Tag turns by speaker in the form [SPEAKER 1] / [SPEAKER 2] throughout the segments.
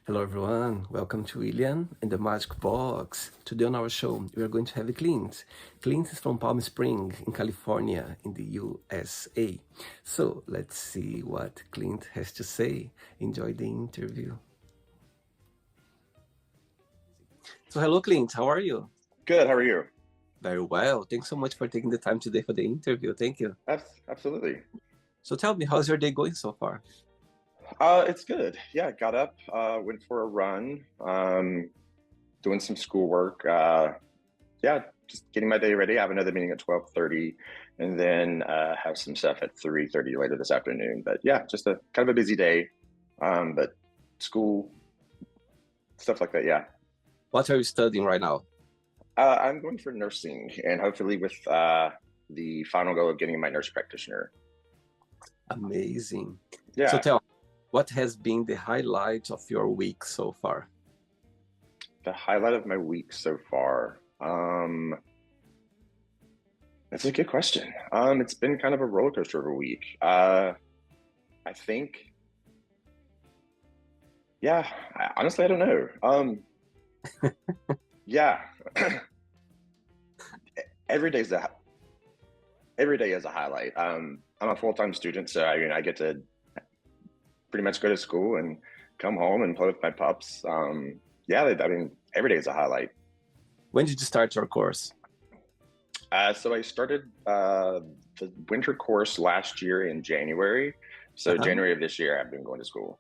[SPEAKER 1] Hello everyone, welcome to William and the Magic Box. Today on our show, we are going to have Clint. Clint is from Palm Springs in California in the USA. So let's see what Clint has to say. Enjoy the interview. So hello Clint, how are you?
[SPEAKER 2] Good. How are you?
[SPEAKER 1] Very well. Thanks so much for taking the time today for the interview. Thank you.
[SPEAKER 2] Absolutely.
[SPEAKER 1] So tell me, how's your day going so far?
[SPEAKER 2] It's good. Yeah, got up, went for a run, doing some schoolwork. Yeah, just getting my day ready. I have another meeting at 12:30, and then have some stuff at 3:30 later this afternoon. But yeah, just a kind of a busy day. But school stuff like that. Yeah.
[SPEAKER 1] What are you studying right now?
[SPEAKER 2] I'm going for nursing, and hopefully with the final goal of getting my nurse practitioner.
[SPEAKER 1] Amazing. So
[SPEAKER 2] Yeah.
[SPEAKER 1] tell me, what has been the highlight of your week so far?
[SPEAKER 2] The highlight of my week so far. That's a good question. It's been kind of a roller coaster of a week. I think, yeah, honestly, I don't know. Yeah, every day's a every day is a highlight. I'm a full-time student, so I get to pretty much go to school and come home and play with my pups. Yeah, I mean, every day is a highlight.
[SPEAKER 1] When did you start your course?
[SPEAKER 2] So I started the winter course last year in January. So January of this year, I've been going to school.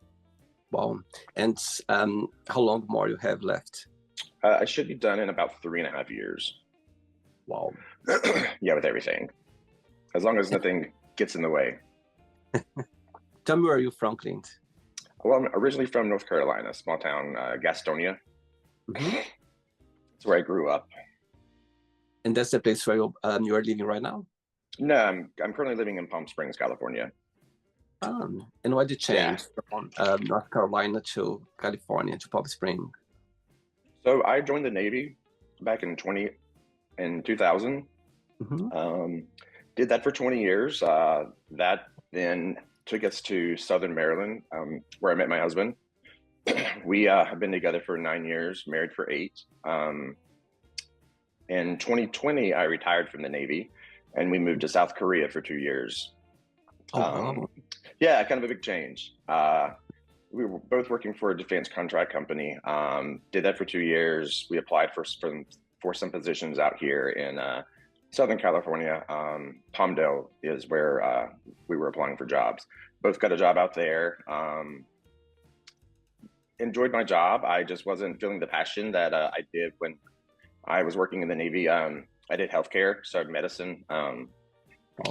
[SPEAKER 1] Wow. And how long more you have left?
[SPEAKER 2] I should be done in about 3.5 years.
[SPEAKER 1] Wow.
[SPEAKER 2] Yeah, with everything. As long as nothing gets in the way.
[SPEAKER 1] Tell me, where are you from, Clint?
[SPEAKER 2] Well, I'm originally from North Carolina, small town, Gastonia. That's where I grew up.
[SPEAKER 1] And that's the place where you are living right now?
[SPEAKER 2] No, I'm currently living in Palm Springs, California.
[SPEAKER 1] And why did you change from North Carolina to California to Palm Springs?
[SPEAKER 2] So I joined the Navy back in 2000. Did that for 20 years. That then took us to Southern Maryland, where I met my husband. We have been together for 9 years, married for 8. In 2020, I retired from the Navy, and we moved to South Korea for 2 years. Yeah, kind of a big change. We were both working for a defense contract company. Did that for 2 years. We applied for some positions out here in Southern California. Palmdale is where we were applying for jobs. Both got a job out there. Enjoyed my job. I just wasn't feeling the passion that I did when I was working in the Navy. I did healthcare, started medicine. I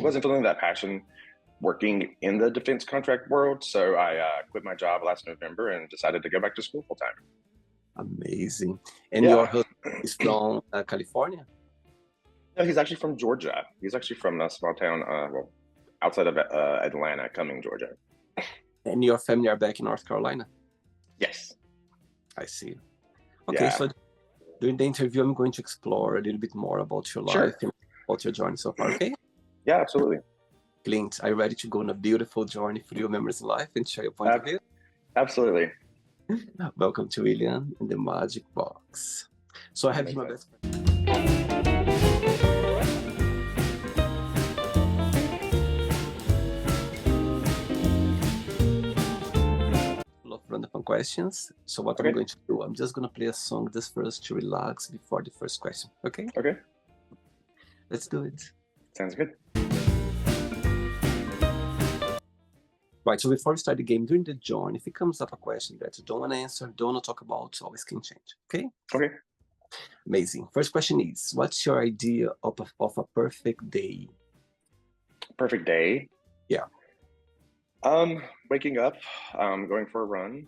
[SPEAKER 2] wasn't feeling that passion working in the defense contract world. So I quit my job last November and decided to go back to school full time.
[SPEAKER 1] Amazing. And your husband is from California?
[SPEAKER 2] No, he's actually from Georgia. He's actually from a small town, well, outside of Atlanta, Cumming, Georgia.
[SPEAKER 1] And your family are back in North Carolina?
[SPEAKER 2] Yes.
[SPEAKER 1] I see. Okay, so during the interview, I'm going to explore a little bit more about your life and about your journey so far, okay?
[SPEAKER 2] Yeah, absolutely.
[SPEAKER 1] Clint, are you ready to go on a beautiful journey through your memories in life and share your point of view?
[SPEAKER 2] Absolutely.
[SPEAKER 1] Welcome to William in the Magic Box. So I have my best friend. Random questions. So what I'm going to do, I'm just going to play a song just first to relax before the first question. Okay?
[SPEAKER 2] Okay.
[SPEAKER 1] Let's do it.
[SPEAKER 2] Sounds good.
[SPEAKER 1] Right, so before we start the game, during the journey, if it comes up a question that you don't want to answer, don't want to talk about, always can change. Okay?
[SPEAKER 2] Okay.
[SPEAKER 1] Amazing. First question is, what's your idea of a perfect day?
[SPEAKER 2] Perfect day?
[SPEAKER 1] Yeah.
[SPEAKER 2] Waking up, going for a run,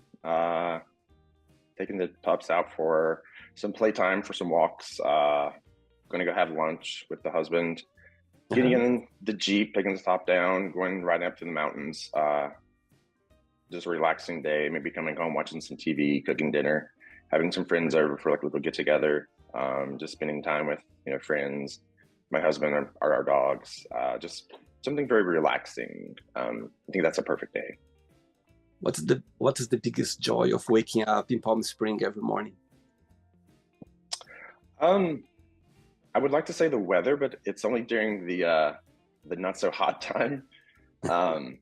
[SPEAKER 2] taking the pups out for some playtime, for some walks, gonna go have lunch with the husband, getting in the Jeep, taking the top down, going riding up to the mountains, just a relaxing day, maybe coming home, watching some TV, cooking dinner, having some friends over for like a little get together, just spending time with, friends, my husband, our dogs, just something very relaxing. I think that's a perfect day.
[SPEAKER 1] What is the biggest joy of waking up in Palm Spring every morning?
[SPEAKER 2] Um, I would like to say the weather, but it's only during the not so hot time. Um,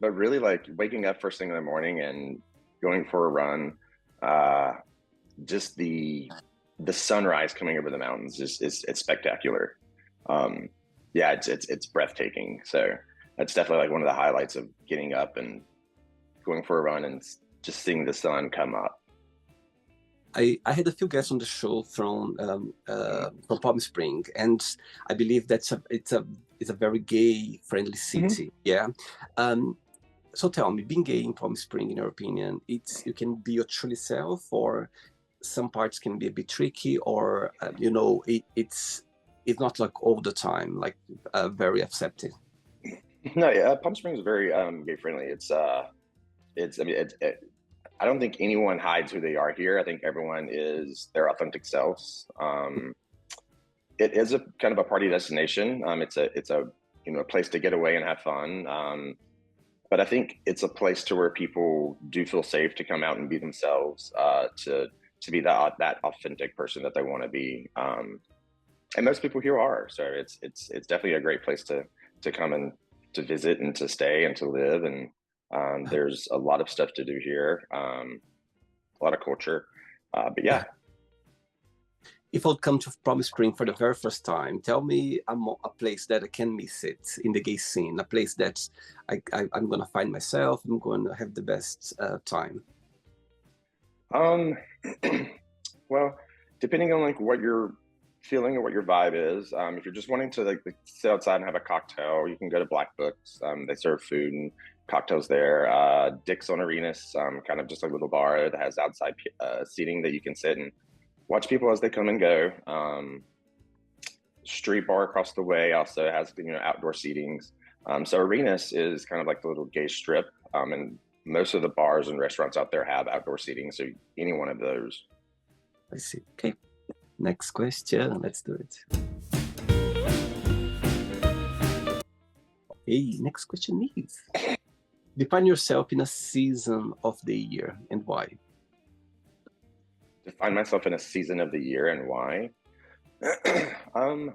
[SPEAKER 2] but really like waking up first thing in the morning and going for a run, uh, just the sunrise coming over the mountains is it's spectacular. Um, yeah, it's breathtaking. So that's definitely like one of the highlights of getting up and going for a run and just seeing the sun come up.
[SPEAKER 1] I had a few guests on the show from Palm Spring, and I believe it's a very gay friendly
[SPEAKER 2] Mhm.
[SPEAKER 1] city. Yeah. Um, so tell me, being gay in Palm Spring, in your opinion, you can be your truly self, or some parts can be a bit tricky, or it's not like all the time, like very accepted.
[SPEAKER 2] No, yeah, Palm Springs is very gay friendly. It's I mean I don't think anyone hides who they are here. I think everyone is their authentic selves. It is a kind of a party destination. It's a a place to get away and have fun. But I think it's a place to where people do feel safe to come out and be themselves, to be that authentic person that they want to be. And most people here are. So it's definitely a great place to come and to visit and to stay and to live. And there's a lot of stuff to do here, a lot of culture. But yeah,
[SPEAKER 1] If I'll come to Palm Spring for the very first time, tell me a place that I can miss it in the gay scene, a place that I'm going to find myself, I'm going to have the best time.
[SPEAKER 2] um, well, depending on like what you're feeling or what your vibe is, if you're just wanting to like sit outside and have a cocktail, you can go to Black Books. They serve food and cocktails there. Dick's on Arenas, kind of just a little bar that has outside seating that you can sit and watch people as they come and go. Street bar across the way also has outdoor seatings. So Arenas is kind of like the little gay strip, and most of the bars and restaurants out there have outdoor seating. So any one of those.
[SPEAKER 1] I see. Okay. Next question. Let's do it. Hey, next question is, define yourself in a season of the year and why.
[SPEAKER 2] Define myself in a season of the year and why. um,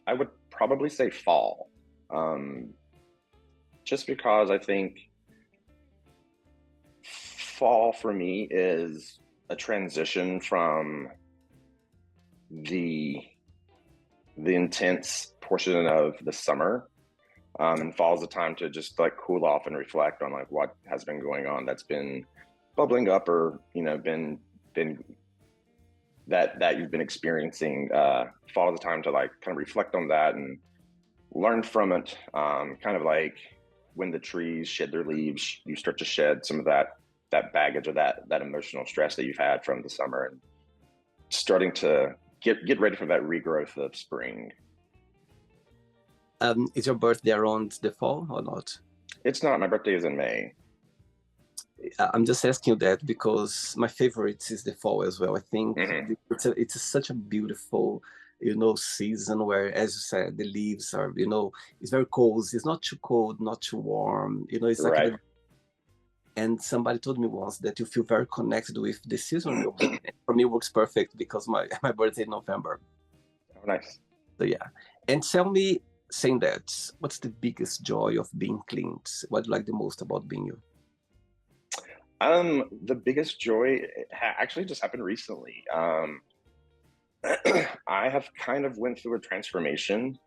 [SPEAKER 2] I would probably say fall, um, just because I think fall for me is a transition from the the intense portion of the summer. And fall is a time to just like cool off and reflect on like what has been going on that's been bubbling up, or been that you've been experiencing. Fall is a time to like kind of reflect on that and learn from it. Kind of like when the trees shed their leaves, you start to shed some of that baggage or that emotional stress that you've had from the summer, and starting to get ready for that regrowth of spring.
[SPEAKER 1] Is your birthday around the fall or not?
[SPEAKER 2] It's not. My birthday is in May.
[SPEAKER 1] I'm just asking you that because my favorite is the fall as well. I think
[SPEAKER 2] Hmm.
[SPEAKER 1] it's such a beautiful, season where, as you said, the leaves are, it's very cold. It's not too cold, not too warm. It's like
[SPEAKER 2] Right.
[SPEAKER 1] and somebody told me once that you feel very connected with the season you're born in. For me, it works perfect because my my birthday in November.
[SPEAKER 2] Oh, nice.
[SPEAKER 1] So yeah, and tell me, saying that, what's the biggest joy of being Clint? What do you like the most about being you?
[SPEAKER 2] The biggest joy actually just happened recently. I have kind of went through a transformation.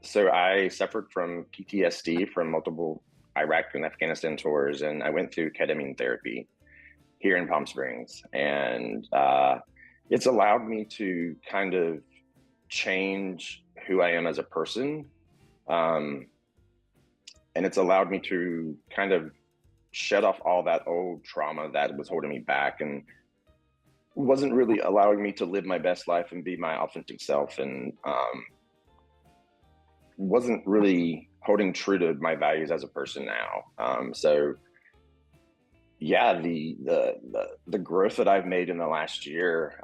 [SPEAKER 2] So I suffered from PTSD from multiple Iraq and Afghanistan tours, and I went through ketamine therapy here in Palm Springs, and it's allowed me to kind of change who I am as a person, um, and it's allowed me to kind of shed off all that old trauma that was holding me back and wasn't really allowing me to live my best life and be my authentic self, and wasn't really holding true to my values as a person now. So yeah, the growth that I've made in the last year,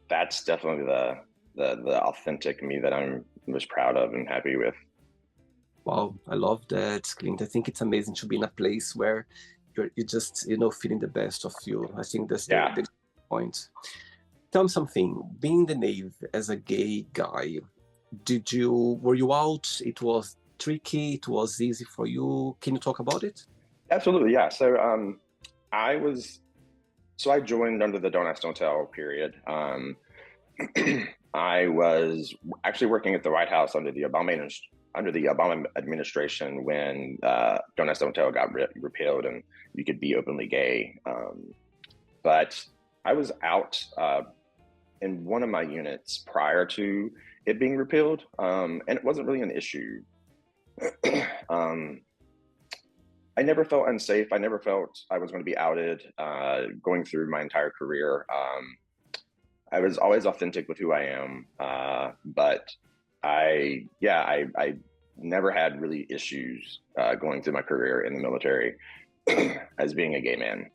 [SPEAKER 2] that's definitely the authentic me that I'm most proud of and happy with.
[SPEAKER 1] Wow, I love that, Clint. I think it's amazing to be in a place where you're just, feeling the best of you. I think that's
[SPEAKER 2] Yeah,
[SPEAKER 1] the point. Tell me something. Being in the Navy as a gay guy, were you out? It was tricky. It was easy for you. Can you talk about it?
[SPEAKER 2] absolutely. Yeah. So I was so I joined under the Don't Ask, Don't Tell period. I was actually working at the White House under the Obama administration when Don't Ask, Don't Tell got repealed and you could be openly gay. But I was out in one of my units prior to it being repealed, and it wasn't really an issue. um, I never felt unsafe. I never felt I was going to be outed going through my entire career. I was always authentic with who I am, but I never had really issues going through my career in the military as being a gay man.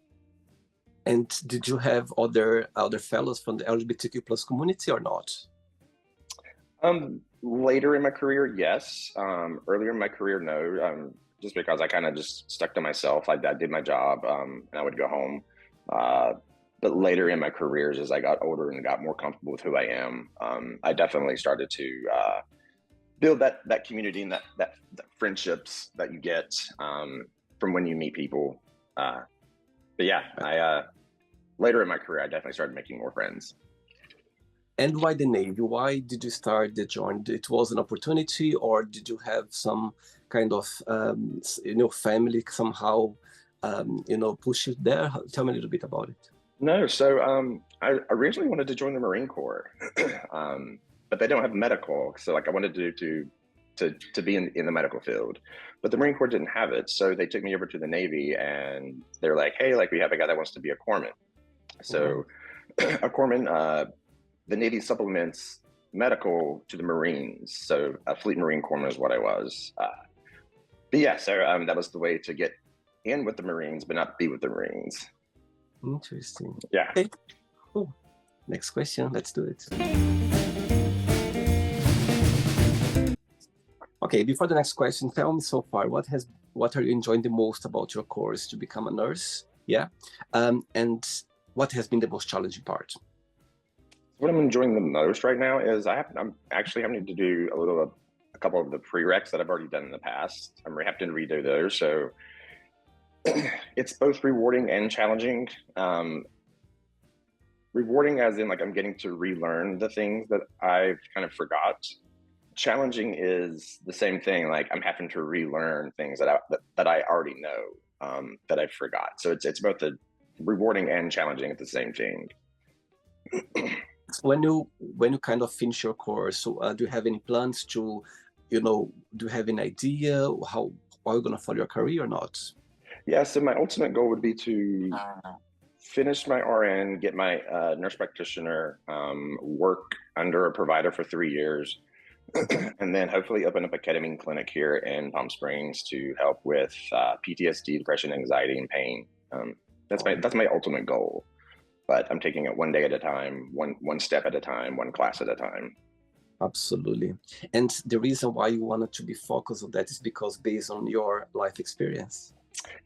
[SPEAKER 1] And did you have other fellows from the LGBTQ plus community or not?
[SPEAKER 2] Later in my career, yes. Earlier in my career, no. Just because I kind of just stuck to myself. I did my job, and I would go home. Uh, but later in my careers, as I got older and got more comfortable with who I am, I definitely started to build that community and that friendships that you get from when you meet people. But yeah, I later in my career, I definitely started making more friends.
[SPEAKER 1] And why the Navy? Why did you start the join? It was an opportunity, or did you have some kind of family somehow push you there? Tell me a little bit about it.
[SPEAKER 2] No, so I originally wanted to join the Marine Corps, but they don't have medical. So like I wanted to be in the medical field, but the Marine Corps didn't have it. So they took me over to the Navy, and they're like, "Hey, like we have a guy that wants to be a corpsman."
[SPEAKER 1] Wow.
[SPEAKER 2] So a corpsman, the Navy supplements medical to the Marines. So a Fleet Marine corpsman is what I was. But yeah, so that was the way to get in with the Marines, but not be with the Marines.
[SPEAKER 1] Interesting.
[SPEAKER 2] Yeah.
[SPEAKER 1] Okay, cool. Next question. Let's do it. Okay, before the next question, tell me so far what are you enjoying the most about your course to become a nurse? Yeah, and what has been the most challenging part?
[SPEAKER 2] What I'm enjoying the most right now is I'm actually having to do a couple of the prereqs that I've already done in the past. I'm having to redo those, so it's both rewarding and challenging. Rewarding as in like I'm getting to relearn the things that I've kind of forgot. Challenging is the same thing. Like I'm having to relearn things that I already know that I forgot. So it's both the rewarding and challenging at the same thing.
[SPEAKER 1] When you kind of finish your course, so do you have any plans to, do you have an idea how are you gonna follow your career or not?
[SPEAKER 2] Yeah. So my ultimate goal would be to finish my RN, get my nurse practitioner, work under a provider for 3 years, and then hopefully open up a ketamine clinic here in Palm Springs to help with PTSD, depression, anxiety, and pain. That's my ultimate goal. But I'm taking it one day at a time, one step at a time, one class at a time.
[SPEAKER 1] Absolutely. And the reason why you wanted to be focused on that is because based on your life experience.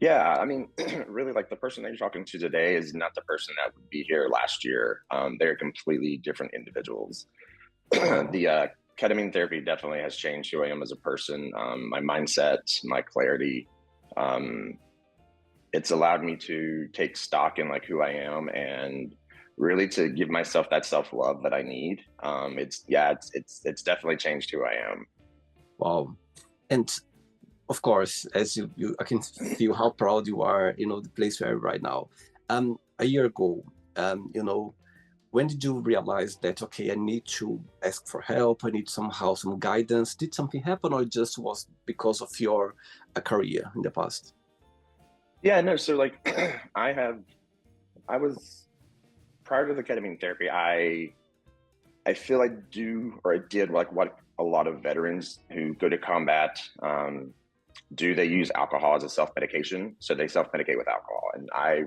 [SPEAKER 2] Yeah, I mean, really, like the person that you're talking to today is not the person that would be here last year. They're completely different individuals. The ketamine therapy definitely has changed who I am as a person, my mindset, my clarity. Um, it's allowed me to take stock in like who I am and really to give myself that self-love that I need. It's definitely changed who I am.
[SPEAKER 1] Wow. And of course, as I can feel how proud you are, the place where you are right now. A year ago, when did you realize that, okay, I need to ask for help, I need somehow some guidance? Did something happen, or it just was because of your career in the past?
[SPEAKER 2] Yeah, no, so like I was prior to the ketamine therapy, I feel I do or I did like what a lot of veterans who go to combat do. They use alcohol as a self-medication, so they self-medicate with alcohol, and I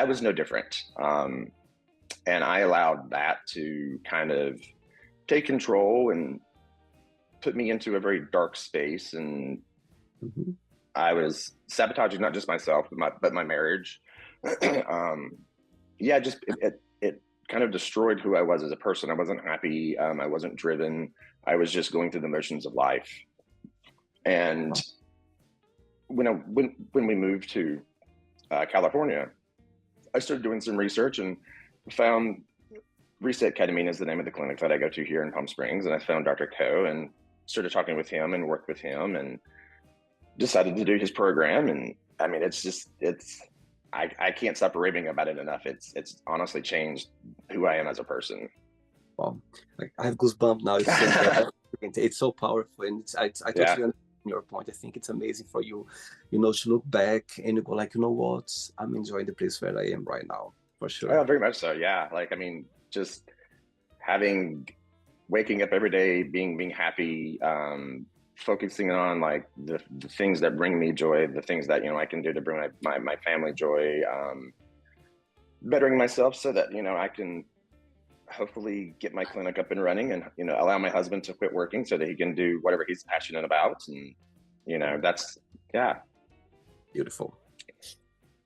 [SPEAKER 2] was no different. And I allowed that to kind of take control, and put me into a very dark space, and
[SPEAKER 1] Mhm.
[SPEAKER 2] I was sabotaging not just myself but my marriage. um, yeah, just it kind of destroyed who I was as a person. I wasn't happy. I wasn't driven. I was just going through the motions of life. And
[SPEAKER 1] Wow.
[SPEAKER 2] when we moved to California, I started doing some research and found Reset Ketamine is the name of the clinic that I go to here in Palm Springs, and I found Dr. Ko and started talking with him and worked with him and decided to do his program. And I mean, I can't stop raving about it enough. It's honestly changed who I am as a person.
[SPEAKER 1] Wow. Like, I have goosebumps now. It's saying that. It's so powerful, and I
[SPEAKER 2] Yeah,
[SPEAKER 1] totally understand your point. I think it's amazing for you, to look back and you go like, you know what? I'm enjoying the place where I am right now, for sure.
[SPEAKER 2] oh, very much so. Yeah, like I mean, just having waking up every day, being happy, focusing on like the things that bring me joy, the things that I can do to bring my family joy, bettering myself so that I can hopefully get my clinic up and running, and allow my husband to quit working so that he can do whatever he's passionate about. And that's, yeah.
[SPEAKER 1] Beautiful.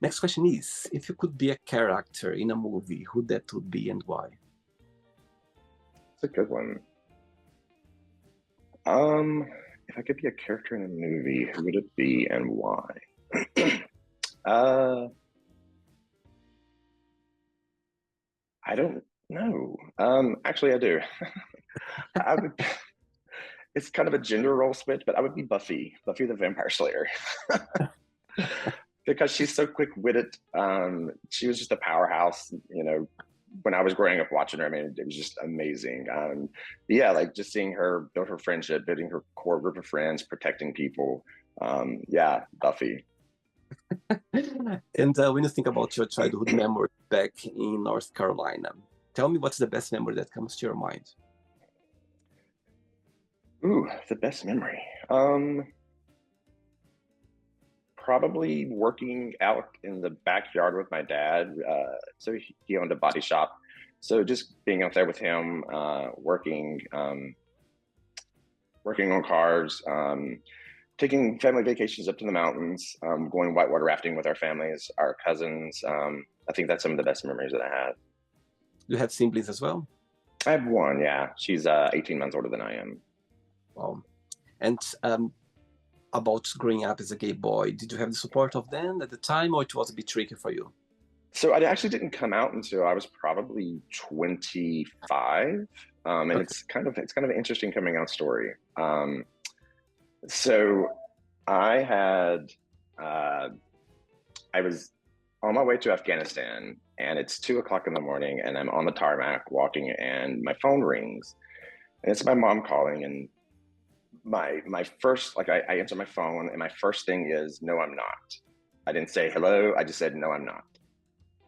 [SPEAKER 1] Next question is, if you could be a character in a movie, who that would be and why?
[SPEAKER 2] It's a good one. Um, if I could be a character in a movie, who would it be and why? uh, I don't know. Actually, I do. I would. It's kind of a gender role switch, but I would be Buffy the Vampire Slayer, because she's so quick-witted. She was just a powerhouse. When I was growing up watching her, I mean, it was just amazing. Yeah, like just seeing her build her friendship, building her core group of friends, protecting people. Yeah, Buffy.
[SPEAKER 1] And when you think about your childhood memory back in North Carolina, tell me what's the best memory that comes to your mind?
[SPEAKER 2] Ooh, the best memory. Probably working out in the backyard with my dad. So he owned a body shop. So just being out there with him, working on cars, taking family vacations up to the mountains, going whitewater rafting with our families, our cousins. I think that's some of the best memories that I have.
[SPEAKER 1] You have siblings as well?
[SPEAKER 2] I have one, yeah. She's 18 months older than I am.
[SPEAKER 1] Wow. And about growing up as a gay boy, did you have the support of them at the time, or it was a bit tricky for you?
[SPEAKER 2] So I actually didn't come out until I was probably 25. And
[SPEAKER 1] Okay.
[SPEAKER 2] it's kind of an interesting coming out story. So I had uh, I was on my way to Afghanistan, and it's 2 o'clock in the morning, and I'm on the tarmac walking, and my phone rings, and it's my mom calling, and my first, like, I answer my phone, and my first thing is, no, I'm not. I didn't say hello. I just said, no, I'm not.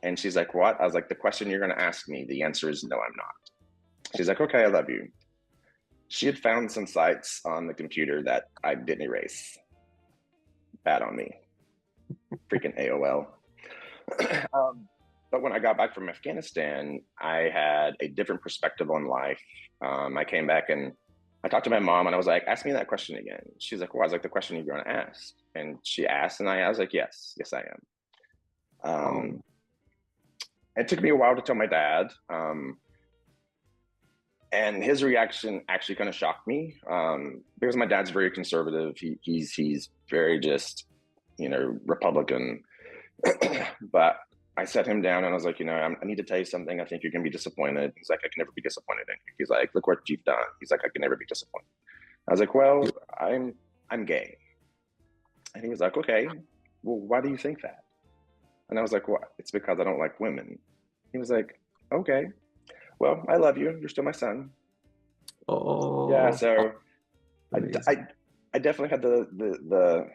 [SPEAKER 2] And she's like, what? I was like, the question you're going to ask me, the answer is no, I'm not. She's like, okay, I love you. She had found some sites on the computer that I didn't erase. Bad on me. Freaking AOL. But when I got back from Afghanistan, I had a different perspective on life. I came back and I talked to my mom, and I was like, ask me that question again. She's like, well, I was like, the question you're going to ask. And she asked, and I was like, yes, I am.
[SPEAKER 1] Wow.
[SPEAKER 2] It took me a while to tell my dad. And his reaction actually kind of shocked me, because my dad's very conservative. He's very just, Republican. But I set him down and I was like, I need to tell you something. I think you're gonna be disappointed. He's like, I can never be disappointed in you. He's like, look what you've done. He's like, I can never be disappointed. I was like, well, I'm gay. And he was like, okay, well, why do you think that? And I was like, what? It's because I don't like women. He was like, okay, well, I love you. You're still my son. Yeah.
[SPEAKER 1] Oh,
[SPEAKER 2] So I,
[SPEAKER 1] amazing.
[SPEAKER 2] I, I definitely had the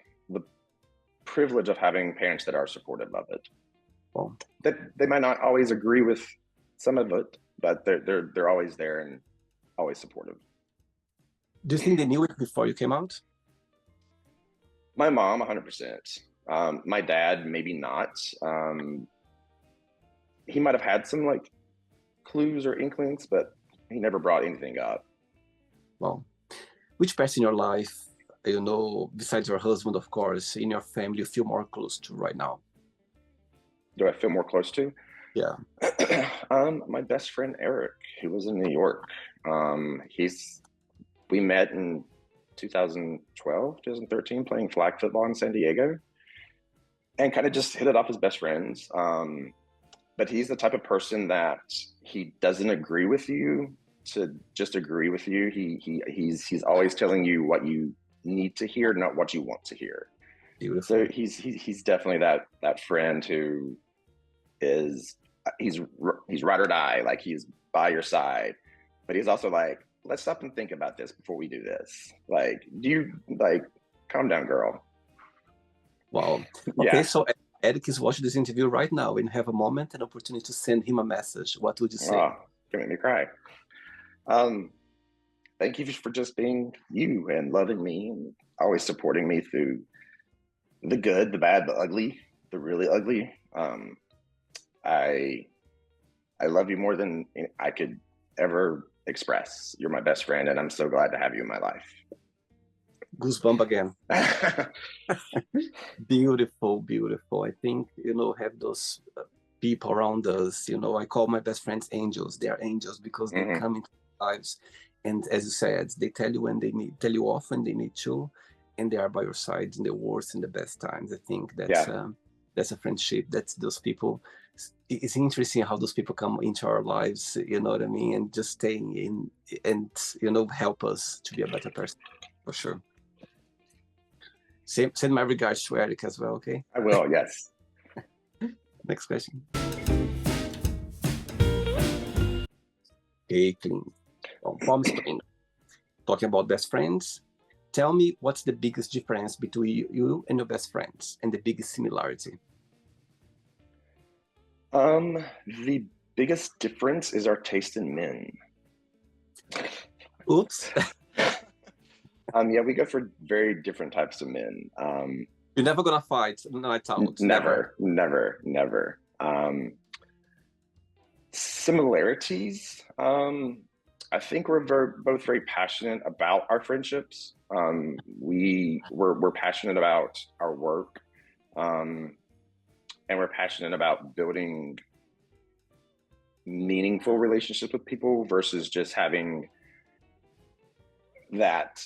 [SPEAKER 2] privilege of having parents that are supportive of it.
[SPEAKER 1] Wow.
[SPEAKER 2] That they might not always agree with some of it, but they're always there and always supportive.
[SPEAKER 1] Do you think they knew it before you came out?
[SPEAKER 2] My mom, 100%. My dad, maybe not. He might have had some like clues or inklings, but he never brought anything up.
[SPEAKER 1] Wow. which person in your life, besides your husband, of course, in your family, you feel more close to right now?
[SPEAKER 2] Do I feel more close to?
[SPEAKER 1] Yeah.
[SPEAKER 2] My best friend Eric, who was in New York. We met in 2012, 2013, playing flag football in San Diego, and kind of just hit it off as best friends. But he's the type of person that he doesn't agree with you to just agree with you. He's always telling you what you need to hear, not what you want to hear.
[SPEAKER 1] Beautiful.
[SPEAKER 2] So he's definitely that friend who is he's ride or die, like he's by your side, but he's also like, let's stop and think about this before we do this. Like, calm down, girl.
[SPEAKER 1] Wow.
[SPEAKER 2] Yeah.
[SPEAKER 1] Okay, so Eric is watching this interview right now and have a moment, an opportunity to send him a message. What would you say?
[SPEAKER 2] Oh, gonna make me cry. Thank you for just being you and loving me and always supporting me through the good, the bad, the ugly, the really ugly. I love you more than I could ever express. You're my best friend, and I'm so glad to have you in my life.
[SPEAKER 1] Goosebump again. Beautiful, beautiful. I think, have those people around us, I call my best friends angels. They are angels because they come into our lives. And as you said, they tell you when they need, tell you off when they need to, and they are by your side in the worst and the best times. I think that's a friendship. That's those people. It's interesting how those people come into our lives, you know what I mean, and just staying in and help us to be a better person, for sure. Send my regards to Eric as well, okay?
[SPEAKER 2] I will, yes.
[SPEAKER 1] Next question. Okay, Clint. Palm Springs. Talking about best friends, tell me what's the biggest difference between you and your best friends and the biggest similarity?
[SPEAKER 2] The biggest difference is our taste in men.
[SPEAKER 1] Oops.
[SPEAKER 2] Yeah, we go for very different types of men.
[SPEAKER 1] You're never gonna fight night out.
[SPEAKER 2] Never. Similarities. I think we're both very passionate about our friendships. We're passionate about our work, and we're passionate about building meaningful relationships with people versus just having that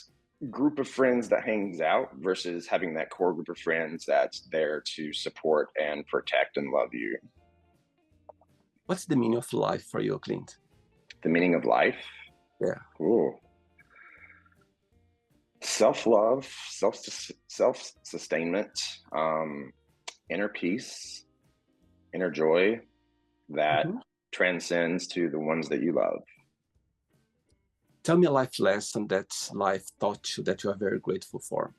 [SPEAKER 2] group of friends that hangs out versus having that core group of friends that's there to support and protect and love you.
[SPEAKER 1] What's the meaning of life for you, Clint?
[SPEAKER 2] The meaning of life?
[SPEAKER 1] Yeah.
[SPEAKER 2] Ooh. Self-love, self-sustainment, inner peace, inner joy that transcends to the ones that you love.
[SPEAKER 1] Tell me a life lesson that life taught you that you are very grateful for.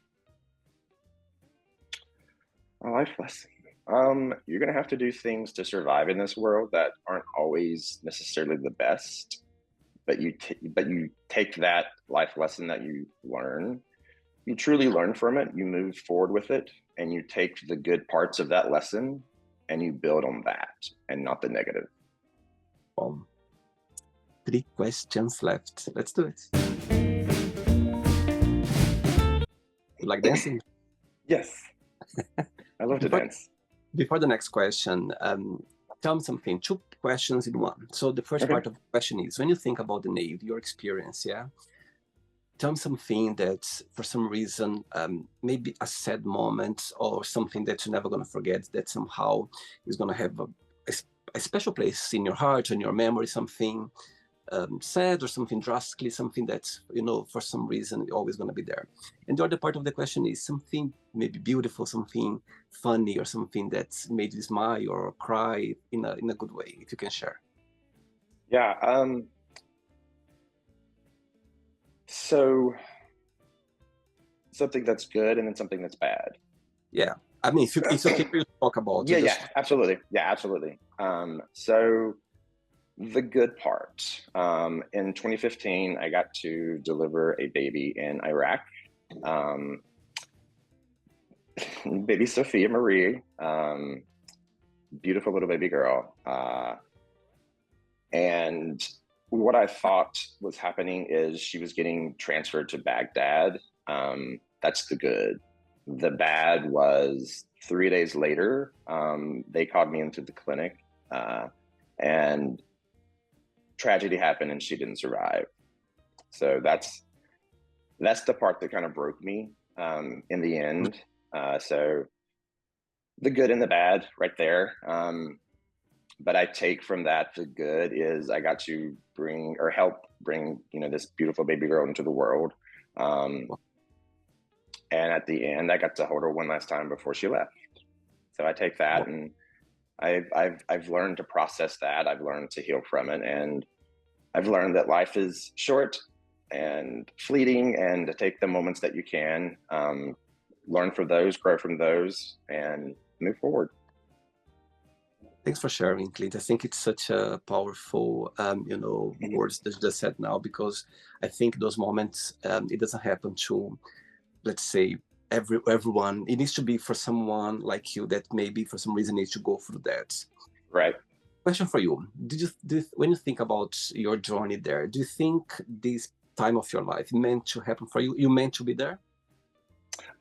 [SPEAKER 2] A life lesson. You're going to have to do things to survive in this world that aren't always necessarily the best, but you take that life lesson that you learn, you truly learn from it, you move forward with it, and you take the good parts of that lesson and you build on that and not the negative.
[SPEAKER 1] 3 questions left. Let's do it. You like dancing?
[SPEAKER 2] Yes. I love to dance.
[SPEAKER 1] Before the next question, tell me something. 2 questions in one. So the first part of the question is, when you think about the Navy, your experience, tell me something that for some reason, maybe a sad moment or something that you're never going to forget, that somehow is going to have a special place in your heart, in your memory, something sad or something drastically, something that, for some reason, always going to be there. And the other part of the question is something maybe beautiful, something funny, or something that made you smile or cry in a good way, if you can share.
[SPEAKER 2] Yeah. So something that's good and then something that's bad.
[SPEAKER 1] Yeah. I mean, it's okay for you to talk about it.
[SPEAKER 2] Yeah, absolutely. Yeah, absolutely. So the good part, in 2015, I got to deliver a baby in Iraq. Baby Sophia Marie, beautiful little baby girl. And what I thought was happening is she was getting transferred to Baghdad. That's the good. The bad was 3 days later, they called me into the clinic, and tragedy happened and she didn't survive. So that's the part that kind of broke me in the end. So the good and the bad right there. But I take from that the good is I got to help bring this beautiful baby girl into the world. And at the end, I got to hold her one last time before she left. So I take that, and I've learned to process that. I've learned to heal from it, and I've learned that life is short and fleeting, and to take the moments that you can, learn from those, grow from those, and move forward.
[SPEAKER 1] Thanks for sharing, Clint. I think it's such a powerful, words that you just said now, because I think those moments, it doesn't happen to, let's say, everyone. It needs to be for someone like you that maybe for some reason needs to go through that.
[SPEAKER 2] Right.
[SPEAKER 1] Question for you. When you think about your journey there, do you think this time of your life meant to happen for you? You meant to be there?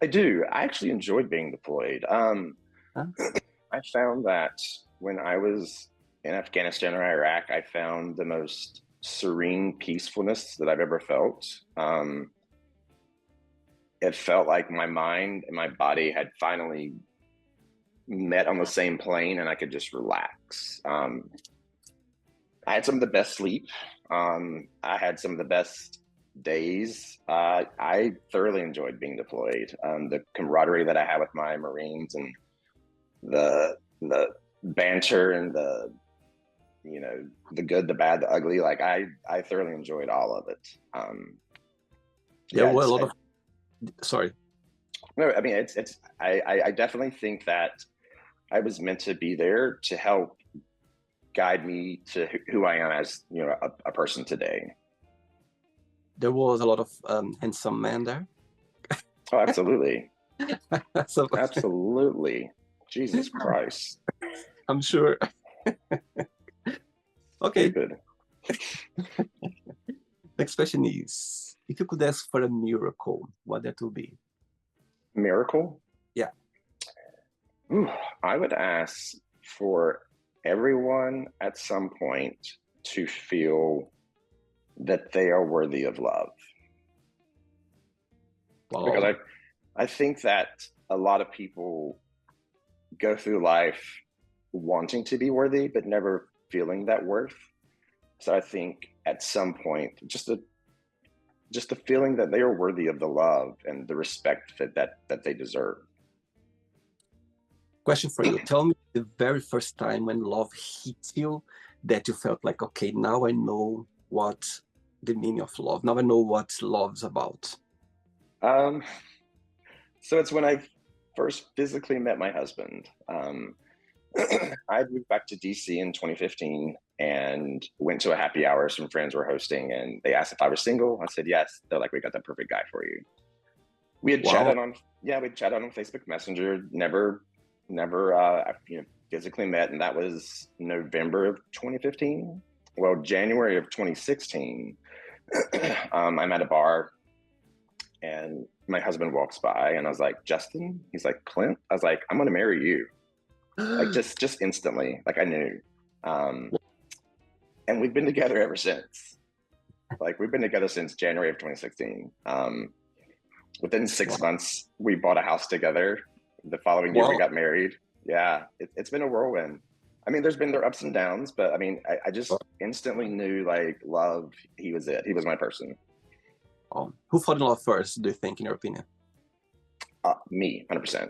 [SPEAKER 2] I do. I actually enjoyed being deployed.
[SPEAKER 1] Huh?
[SPEAKER 2] I found that when I was in Afghanistan or Iraq, I found the most serene peacefulness that I've ever felt. It felt like my mind and my body had finally met on the same plane, and I could just relax. I had some of the best sleep. I had some of the best days. I thoroughly enjoyed being deployed. The camaraderie that I had with my Marines, and the banter, and the good, the bad, the ugly. Like I thoroughly enjoyed all of it.
[SPEAKER 1] There were a lot of. Sorry.
[SPEAKER 2] No, I mean I definitely think that I was meant to be there to help guide me to who I am as a person today.
[SPEAKER 1] There was a lot of handsome men there.
[SPEAKER 2] Oh, absolutely.
[SPEAKER 1] So,
[SPEAKER 2] absolutely. Jesus Christ.
[SPEAKER 1] I'm sure. Okay.
[SPEAKER 2] Good.
[SPEAKER 1] Next question is, if you could ask for a miracle, what that would be?
[SPEAKER 2] Miracle?
[SPEAKER 1] Yeah.
[SPEAKER 2] Ooh, I would ask for everyone at some point to feel that they are worthy of love. Wow. Because I think that a lot of people go through life wanting to be worthy, but never feeling that worth. So I think at some point, just the feeling that they are worthy of the love and the respect that they deserve.
[SPEAKER 1] Question for you. Tell me the very first time when love hit you that you felt like, okay, now I know what the meaning of love. Now I know what love's about.
[SPEAKER 2] So it's when I first physically met my husband. I moved back to DC in 2015 and went to a happy hour some friends were hosting, and they asked if I was single. I said yes. They're like, we got the perfect guy for you. We had chatted on Facebook Messenger, never physically met, and that was November of 2015. Well, January of 2016, I'm at a bar, and my husband walks by, and I was like, Justin? He's like, Clint? I was like, I'm gonna marry you. Like just instantly, like I knew. And we've been together ever since. Like we've been together since January of 2016. Within 6 months, we bought a house together. The following year, we got married. Yeah, it's been a whirlwind. I mean, there's been their ups and downs, but I mean, I just instantly knew, like, love, he was it. He was my person.
[SPEAKER 1] Who fell in love first, do you think, in your opinion?
[SPEAKER 2] Me, 100%.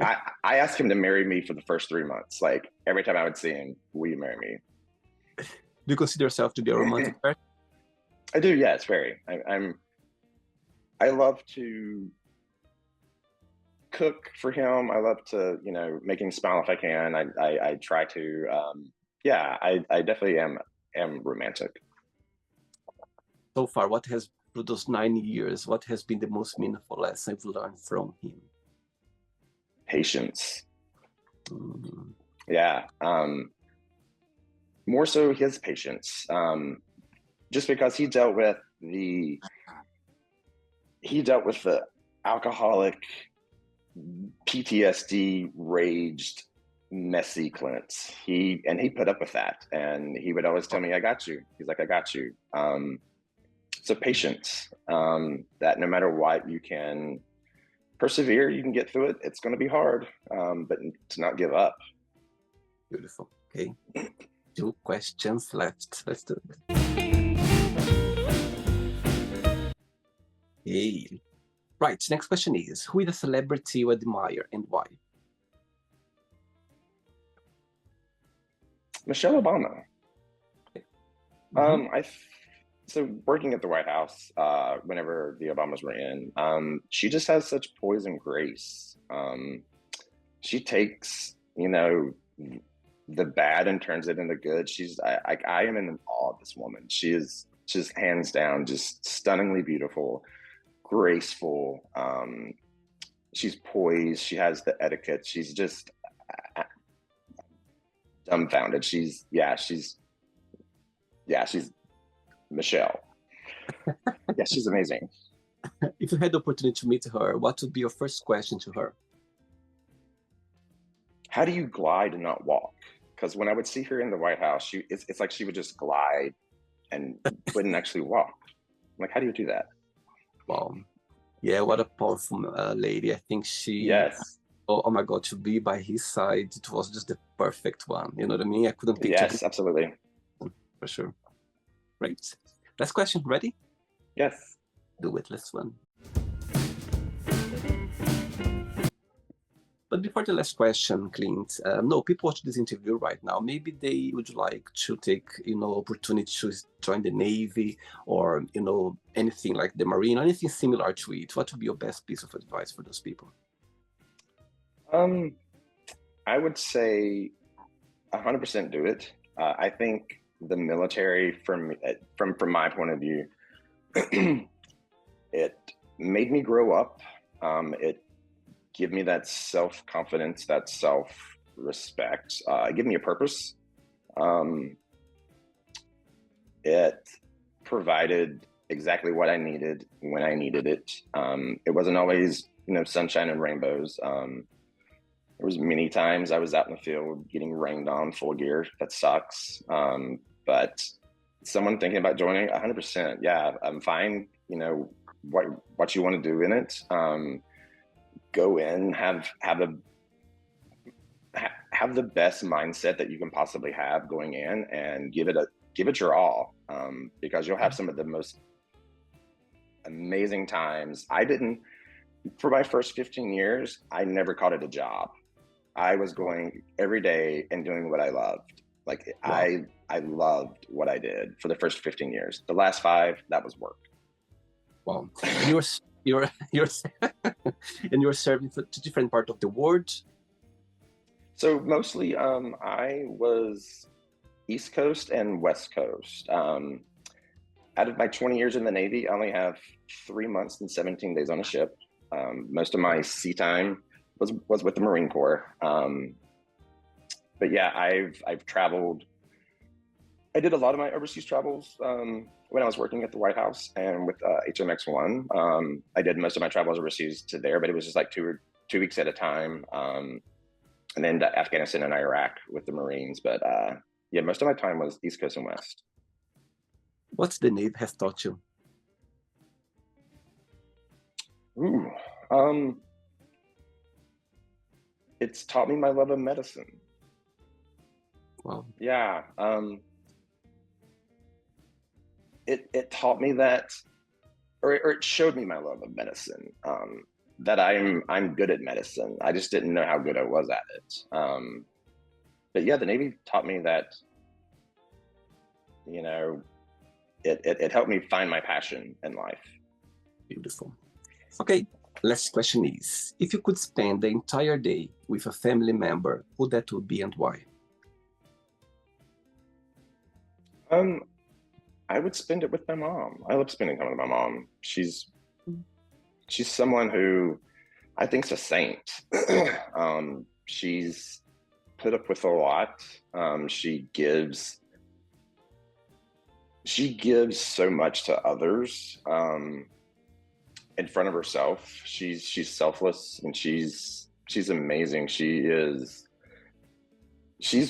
[SPEAKER 2] I asked him to marry me for the first 3 months. Like, every time I would see him, will you marry me?
[SPEAKER 1] Do you consider yourself to be a romantic person?
[SPEAKER 2] I do, yes, very. I love to cook for him. I love to, make him smile if I can. I try to, I definitely am romantic.
[SPEAKER 1] So far, through those 9 years, what has been the most meaningful lesson you've learned from him?
[SPEAKER 2] Patience. Yeah. more so his patience. Just because he dealt with the alcoholic, PTSD, raged, messy Clint. He put up with that, and he would always tell me, "I got you." He's like, "I got you." So patience. That no matter what, you can persevere. You can get through it. It's going to be hard, but to not give up.
[SPEAKER 1] Beautiful. Okay. 2 questions left. Let's do it. Okay. Right. Next question is: who is a celebrity you admire and why?
[SPEAKER 2] Michelle Obama.
[SPEAKER 1] Okay. Mhm.
[SPEAKER 2] So working at the White House, whenever the Obamas were in, she just has such poise and grace. She takes, the bad and turns it into good. I am in awe of this woman. She is just hands down, just stunningly beautiful, graceful. She's poised. She has the etiquette. She's just dumbfounded. She's Michelle. Yeah, she's amazing.
[SPEAKER 1] If you had the opportunity to meet her, what would be your first question to her?
[SPEAKER 2] How do you glide and not walk? Because when I would see her in the White House, it's like she would just glide and wouldn't actually walk. I'm like, how do you do that?
[SPEAKER 1] Wow. Yeah, what a powerful lady. I think she,
[SPEAKER 2] Yes.
[SPEAKER 1] oh my God, to be by his side, it was just the perfect one. You know what I mean? I couldn't picture
[SPEAKER 2] Yes, absolutely.
[SPEAKER 1] for sure. Great. Last question. Ready?
[SPEAKER 2] Yes.
[SPEAKER 1] Do it. Last one. But before the last question, Clint, no, people watch this interview right now. Maybe they would like to take, opportunity to join the Navy or, anything like the Marine, anything similar to it. What would be your best piece of advice for those people?
[SPEAKER 2] I would say 100% do it. I think the military, from my point of view, it made me grow up. It gave me that self-confidence, that self-respect. It gave me a purpose. It provided exactly what I needed when I needed it. It wasn't always, sunshine and rainbows. There was many times I was out in the field getting rained on full gear. That sucks. But someone thinking about joining, 100%. Yeah, I'm fine. What you want to do in it. Go in, have the best mindset that you can possibly have going in, and give it your all. Because you'll have some of the most amazing times. For my first 15 years, I never called it a job. I was going every day and doing what I loved. Like, wow. I loved what I did for the first 15 years. The last 5, that was work.
[SPEAKER 1] Wow. And you're and you're serving for different part of the world.
[SPEAKER 2] So mostly, I was East Coast and West Coast. Out of my 20 years in the Navy, I only have 3 months and 17 days on a ship. Most of my sea time was with the Marine Corps. But yeah, I've traveled. I did a lot of my overseas travels when I was working at the White House and with HMX-1. I did most of my travels overseas to there, but it was just like 2 weeks at a time. And then to Afghanistan and Iraq with the Marines. But yeah, most of my time was East Coast and West.
[SPEAKER 1] What's the Navy has taught you?
[SPEAKER 2] It's taught me my love of medicine.
[SPEAKER 1] Wow.
[SPEAKER 2] Yeah. It taught me that, or it showed me my love of medicine. That I'm good at medicine. I just didn't know how good I was at it. But yeah, the Navy taught me that, it helped me find my passion in life.
[SPEAKER 1] Beautiful. Okay, last question is, if you could spend the entire day with a family member, who that would be and why?
[SPEAKER 2] I would spend it with my mom. I love spending time with my mom. She's someone who I think's a saint. She's put up with a lot. She gives she gives so much to others in front of herself. She's selfless and she's amazing. She's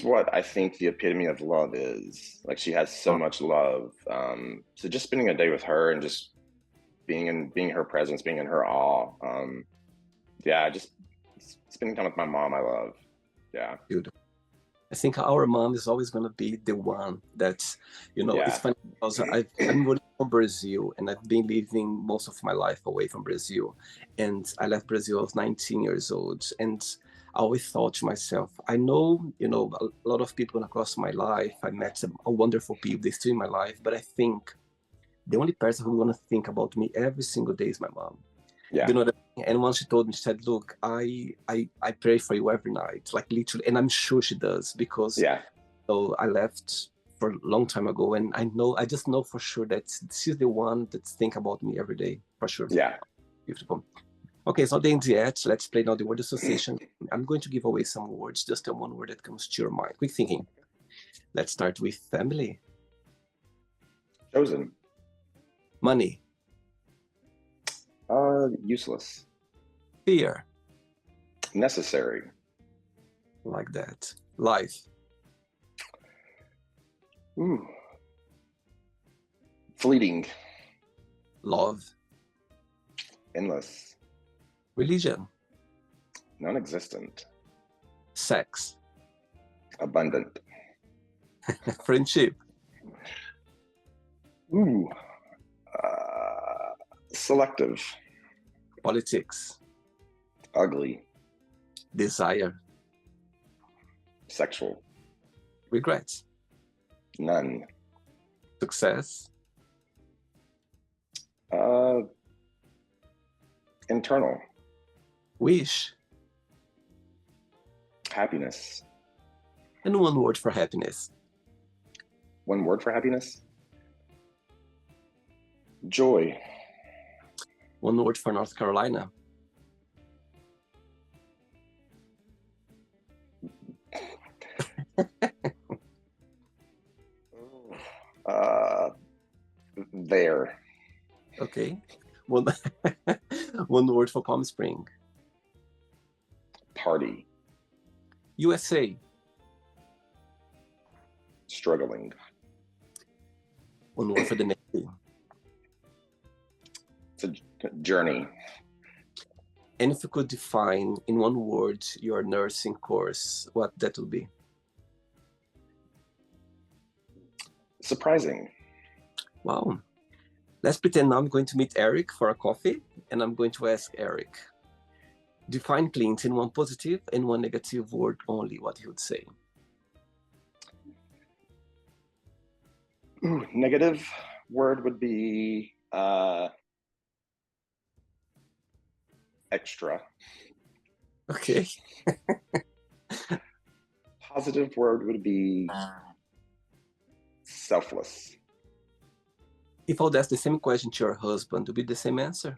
[SPEAKER 2] what I think the epitome of love is. Like she has so
[SPEAKER 1] Oh,
[SPEAKER 2] much love. So just spending a day with her and just being her presence, being in her awe. Yeah, just spending time with my mom I love. Yeah.
[SPEAKER 1] beautiful. I think our mom is always going to be the one that's, it's
[SPEAKER 2] Yeah.
[SPEAKER 1] funny because I'm really from Brazil and I've been living most of my life away from Brazil. And I left Brazil, I was 19 years old. And I always thought to myself, I know, a lot of people across my life, I met some wonderful people, they're still in my life, but I think the only person who's going to think about me every single day is my mom.
[SPEAKER 2] Yeah.
[SPEAKER 1] You know what I mean? And once she told me, she said, look, I pray for you every night, like literally, and I'm sure she does because
[SPEAKER 2] Yeah.
[SPEAKER 1] so I left for a long time ago, and I just know for sure that she's the one that think about me every day, for sure.
[SPEAKER 2] Yeah.
[SPEAKER 1] Beautiful. Okay, it's not the end yet. Let's play now the word association. I'm going to give away some words, just the one word that comes to your mind. Quick thinking. Let's start with family,
[SPEAKER 2] Chosen.
[SPEAKER 1] money,
[SPEAKER 2] Useless.
[SPEAKER 1] fear,
[SPEAKER 2] Necessary.
[SPEAKER 1] like that, life,
[SPEAKER 2] Ooh. Fleeting.
[SPEAKER 1] love,
[SPEAKER 2] Endless.
[SPEAKER 1] religion,
[SPEAKER 2] Non-existent.
[SPEAKER 1] sex,
[SPEAKER 2] Abundant.
[SPEAKER 1] friendship,
[SPEAKER 2] Ooh. Selective.
[SPEAKER 1] politics,
[SPEAKER 2] Ugly.
[SPEAKER 1] desire,
[SPEAKER 2] Sexual.
[SPEAKER 1] regrets,
[SPEAKER 2] None.
[SPEAKER 1] success,
[SPEAKER 2] Internal.
[SPEAKER 1] wish,
[SPEAKER 2] Happiness.
[SPEAKER 1] and one word for happiness.
[SPEAKER 2] One word for happiness? Joy.
[SPEAKER 1] One word for North Carolina.
[SPEAKER 2] There.
[SPEAKER 1] Okay. One, one word for Palm Spring.
[SPEAKER 2] Party.
[SPEAKER 1] USA.
[SPEAKER 2] Struggling.
[SPEAKER 1] One word for the Navy.
[SPEAKER 2] It's a journey.
[SPEAKER 1] And if you could define in one word your nursing course, what that would be?
[SPEAKER 2] Surprising.
[SPEAKER 1] Wow. Let's pretend now I'm going to meet Eric for a coffee, and I'm going to ask Eric, define Clint in one positive and one negative word only, what he would say.
[SPEAKER 2] Ooh, negative word would be extra.
[SPEAKER 1] Okay.
[SPEAKER 2] Positive word would be selfless.
[SPEAKER 1] If I would ask the same question to your husband, would be the same answer?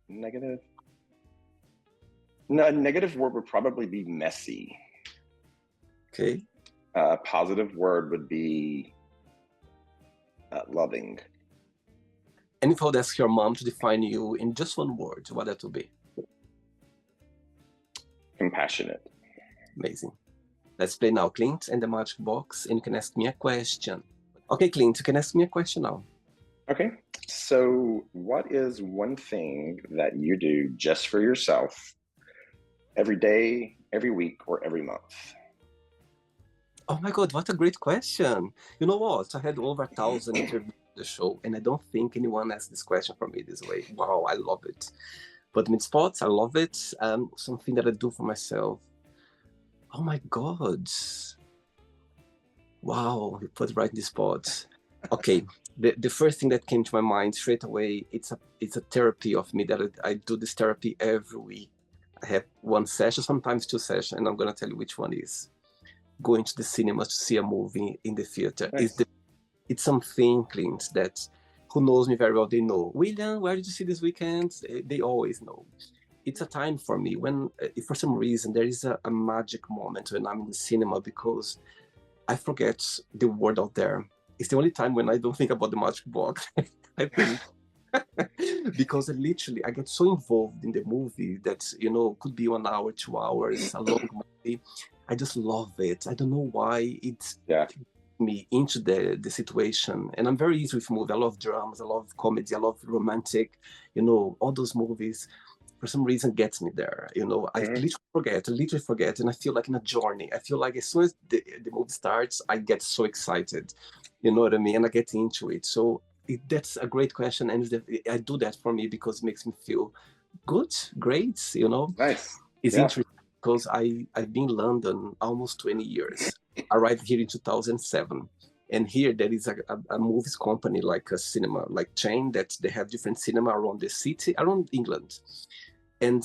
[SPEAKER 2] Negative. No, a negative word would probably be messy.
[SPEAKER 1] Okay.
[SPEAKER 2] Positive word would be loving.
[SPEAKER 1] And if I would ask your mom to define you in just one word, what that would be?
[SPEAKER 2] Compassionate.
[SPEAKER 1] Amazing. Let's play now, Clint, and the magic box, and you can ask me a question. Okay, Clint, you can ask me a question now.
[SPEAKER 2] Okay. So, what is one thing that you do just for yourself every day, every week, or every month?
[SPEAKER 1] Oh my God, what a great question. You know what? I had over 1,000 interviews on the show, and I don't think anyone asked this question for me this way. Wow, I love it. But mid sports, I love it. Something that I do for myself. Oh my God. Wow, you put it right in the spot. Okay, the first thing that came to my mind straight away, it's a therapy of me that I do this therapy every week. I have one session, sometimes two sessions, and I'm gonna tell you which one is. Going to the cinema to see a movie in the theater.
[SPEAKER 2] Nice.
[SPEAKER 1] It's something, Clint, that who knows me very well, they know. William, where did you see this weekend? They always know. it's a time for me when, if for some reason, there is a magic moment when I'm in the cinema because I forget the world out there. It's the only time when I don't think about the magic box, I think. Because literally I get so involved in the movie that, could be 1 hour, 2 hours, a long movie. I just love it. I don't know why it's
[SPEAKER 2] Yeah.
[SPEAKER 1] me into the situation. And I'm very easy with movies. I love dramas, I love comedy, I love romantic, all those movies for some reason gets me there. I literally forget, and I feel like in a journey. I feel like as soon as the movie starts, I get so excited. You know what I mean? And I get into it. So that's a great question, and I do that for me because it makes me feel good, great.
[SPEAKER 2] Nice.
[SPEAKER 1] It's
[SPEAKER 2] Yeah.
[SPEAKER 1] interesting because I've been in London almost 20 years. I arrived here in 2007. And here there is a movies company, like a cinema, like chain, that they have different cinema around the city, around England. And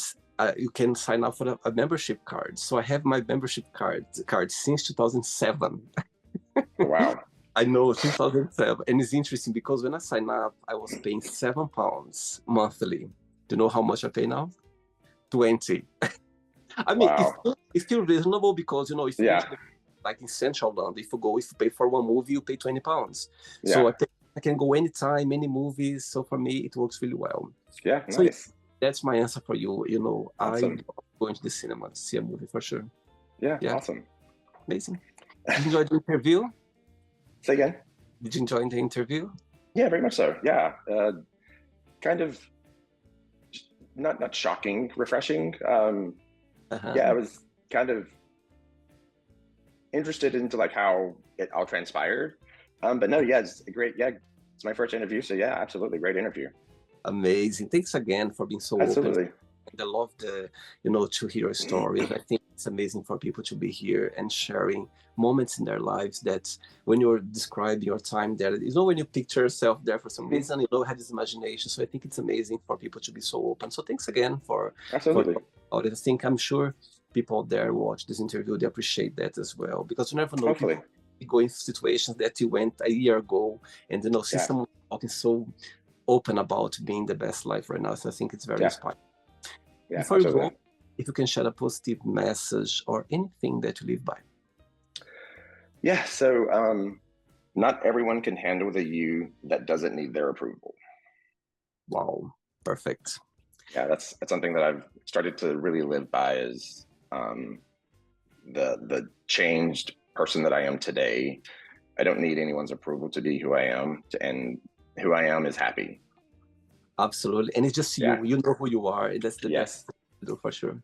[SPEAKER 1] you can sign up for a membership card. So I have my membership card since 2007.
[SPEAKER 2] Wow.
[SPEAKER 1] I know, 2007. And it's interesting because when I signed up, I was paying £7 monthly. Do you know how much I pay now? 20. I mean,
[SPEAKER 2] Wow.
[SPEAKER 1] it's still reasonable because, if you
[SPEAKER 2] Yeah.
[SPEAKER 1] like in Central London, if you pay for one movie, you pay £20. So
[SPEAKER 2] Yeah.
[SPEAKER 1] I can go anytime, any movies. So for me, it works really well.
[SPEAKER 2] Yeah.
[SPEAKER 1] So
[SPEAKER 2] Nice.
[SPEAKER 1] that's my answer for you.
[SPEAKER 2] Awesome.
[SPEAKER 1] I love going to the cinema to see a movie for sure.
[SPEAKER 2] Yeah.
[SPEAKER 1] Yeah.
[SPEAKER 2] Awesome.
[SPEAKER 1] Amazing. Did you enjoy the interview?
[SPEAKER 2] Say again.
[SPEAKER 1] Did you enjoy the interview?
[SPEAKER 2] Yeah, very much so. Yeah. Kind of not shocking, refreshing. Yeah, I was kind of interested into like how it all transpired. But no, yeah, it's great. Yeah, it's my first interview, so yeah, absolutely great interview.
[SPEAKER 1] Amazing. Thanks again for being so open.
[SPEAKER 2] Absolutely.
[SPEAKER 1] I love to hear your stories. I think it's amazing for people to be here and sharing moments in their lives that when you're describing your time there, when you picture yourself there for some reason, have this imagination. So I think it's amazing for people to be so open. So thanks again for
[SPEAKER 2] Absolutely.
[SPEAKER 1] I think I'm sure people out there watch this interview, they appreciate that as well, because you never know.
[SPEAKER 2] Hopefully.
[SPEAKER 1] You go in situations that you went a year ago and see someone talking so open about being the best life right now. So I think it's very inspiring.
[SPEAKER 2] Yeah,
[SPEAKER 1] before you go, if you can share a positive message or anything that you live by.
[SPEAKER 2] Yeah, so not everyone can handle the you that doesn't need their approval.
[SPEAKER 1] Wow, perfect.
[SPEAKER 2] Yeah, that's something that I've started to really live by, is the changed person that I am today. I don't need anyone's approval to be who I am, and who I am is happy.
[SPEAKER 1] Absolutely. And it's just you. You know who you are. That's the best thing to do for sure.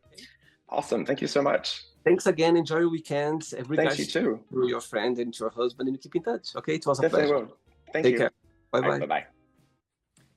[SPEAKER 2] Awesome. Thank you so much.
[SPEAKER 1] Thanks again. Enjoy your weekend.
[SPEAKER 2] Thanks, you too.
[SPEAKER 1] To your friend and to your husband, and keep in touch. Okay, it was a
[SPEAKER 2] Definitely
[SPEAKER 1] pleasure.
[SPEAKER 2] Will. Thank
[SPEAKER 1] Take
[SPEAKER 2] you.
[SPEAKER 1] care. Bye-bye.
[SPEAKER 2] Bye-bye.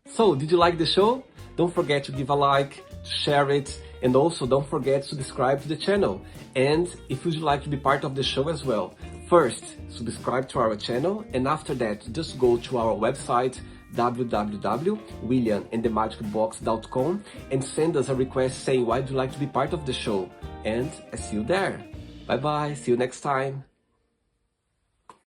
[SPEAKER 1] So, did you like the show? Don't forget to give a like, to share it, and also don't forget to subscribe to the channel. And if you'd like to be part of the show as well, first, subscribe to our channel, and after that, just go to our website, www.williamandthemagicbox.com, and send us a request saying why you'd like to be part of the show. And I see you there. Bye-bye. See you next time.